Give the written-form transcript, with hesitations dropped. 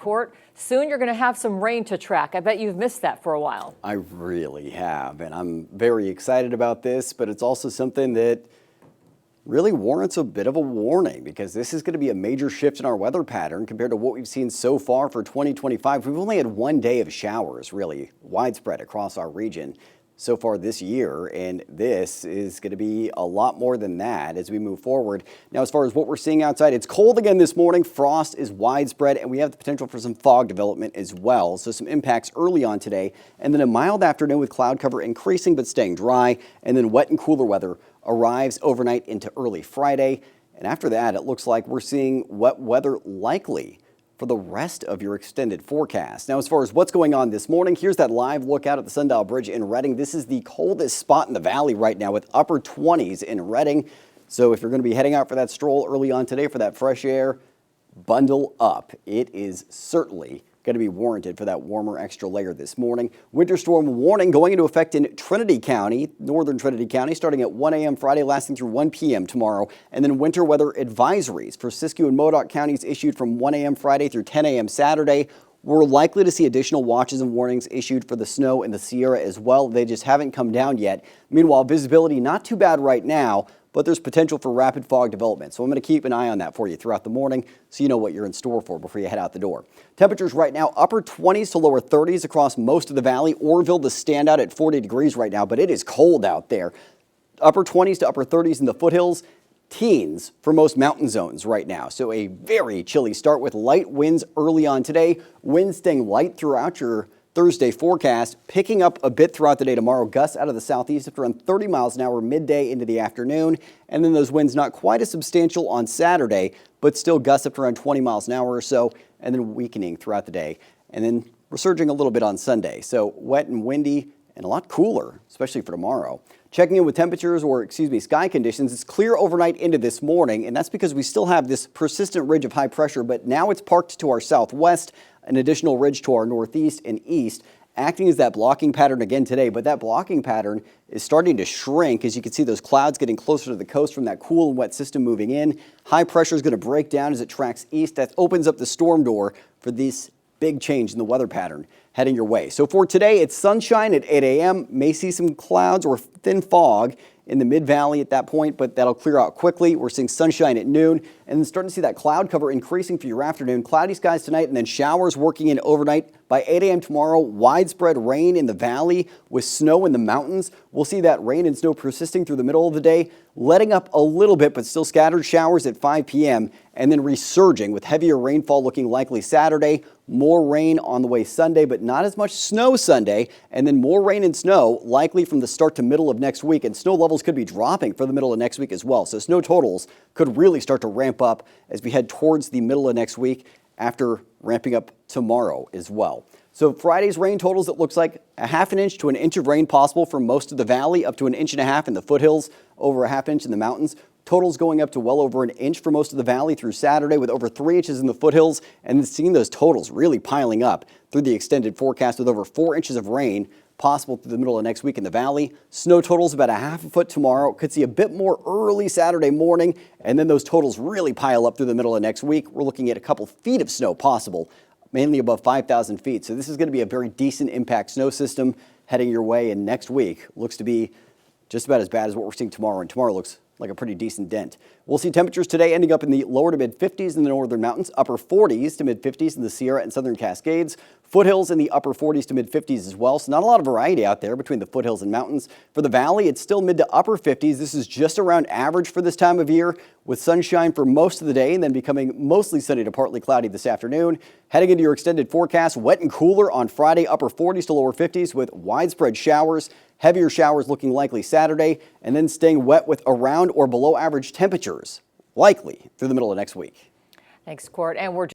Court. Soon you're going to have some rain to track. I bet you've missed that for a while. I really have, and I'm very excited about this, but it's also something that really warrants a bit of a warning because this is going to be a major shift in our weather pattern compared to what we've seen so far for 2025. We've only had one day of showers really widespread across our region so far this year, and this is going to be a lot more than that as we move forward. Now, as far as what we're seeing outside, it's cold again this morning. Frost is widespread, and we have the potential for some fog development as well. So some impacts early on today, and then a mild afternoon with cloud cover increasing but staying dry, and then wet and cooler weather arrives overnight into early Friday. And after that, it looks like we're seeing wet weather likely for the rest of your extended forecast. Now, as far as what's going on this morning, here's that live look out at the Sundial Bridge in Redding. This is the coldest spot in the valley right now with upper 20s in Redding. So if you're going to be heading out for that stroll early on today for that fresh air, bundle up. It is certainly going to be warranted for that warmer extra layer this morning. Winter storm warning going into effect in Trinity County, northern Trinity County, starting at 1 a.m. Friday, lasting through 1 p.m. tomorrow. And then winter weather advisories for Siskiyou and Modoc counties issued from 1 a.m. Friday through 10 a.m. Saturday. We're likely to see additional watches and warnings issued for the snow in the Sierra as well. They just haven't come down yet. Meanwhile, visibility not too bad right now, but there's potential for rapid fog development. So I'm going to keep an eye on that for you throughout the morning so you know what you're in store for before you head out the door. Temperatures right now, upper 20s to lower 30s across most of the valley. Orville, the standout at 40 degrees right now, but it is cold out there. Upper 20s to upper 30s in the foothills. Teens for most mountain zones right now. So a very chilly start with light winds early on today. Winds staying light throughout your Thursday forecast, picking up a bit throughout the day tomorrow. Gusts out of the southeast up to around 30 miles an hour midday into the afternoon. And then those winds not quite as substantial on Saturday, but still gusts up to around 20 miles an hour or so, and then weakening throughout the day. And then resurging a little bit on Sunday. So wet and windy and a lot cooler, especially for tomorrow. Checking in with temperatures, or sky conditions, it's clear overnight into this morning, and that's because we still have this persistent ridge of high pressure, but now it's parked to our southwest, an additional ridge to our northeast and east, acting as that blocking pattern again today. But that blocking pattern is starting to shrink as you can see those clouds getting closer to the coast from that cool and wet system moving in. High pressure is going to break down as it tracks east. That opens up the storm door for this big change in the weather pattern heading your way. So for today, it's sunshine at 8 a.m. May see some clouds or thin fog in the mid-valley at that point, but that'll clear out quickly. We're seeing sunshine at noon and then starting to see that cloud cover increasing for your afternoon. Cloudy skies tonight and then showers working in overnight. By 8 a.m. tomorrow, widespread rain in the valley with snow in the mountains. We'll see that rain and snow persisting through the middle of the day, letting up a little bit, but still scattered showers at 5 p.m. and then resurging with heavier rainfall looking likely Saturday. More rain on the way Sunday, but not as much snow Sunday, and then more rain and snow likely from the start to middle of next week, and snow levels could be dropping for the middle of next week as well. So snow totals could really start to ramp up as we head towards the middle of next week after ramping up tomorrow as well. So Friday's rain totals, it looks like a ½ inch to an inch of rain possible for most of the valley, up to an1.5 inches in the foothills, over a ½ inch in the mountains. Totals going up to well over an inch for most of the valley through Saturday, with over 3 inches in the foothills, and then seeing those totals really piling up through the extended forecast with over 4 inches of rain possible through the middle of next week in the valley. Snow totals about a ½ foot tomorrow. Could see a bit more early Saturday morning, and then those totals really pile up through the middle of next week. We're looking at a couple feet of snow possible, mainly above 5,000 feet. So this is going to be a very decent impact snow system heading your way, and next week looks to be just about as bad as what we're seeing tomorrow, and tomorrow looks like a pretty decent dent. We'll see temperatures today ending up in the lower to mid 50s in the northern mountains, upper 40s to mid 50s in the Sierra and southern Cascades, foothills in the upper 40s to mid 50s as well. So not a lot of variety out there between the foothills and mountains. For the valley, it's still mid to upper 50s. This is just around average for this time of year, with sunshine for most of the day and then becoming mostly sunny to partly cloudy this afternoon. Heading into your extended forecast, wet and cooler on Friday, upper 40s to lower 50s with widespread showers. Heavier showers looking likely Saturday, and then staying wet with around or below average temperatures likely through the middle of next week. Thanks, Court. And we're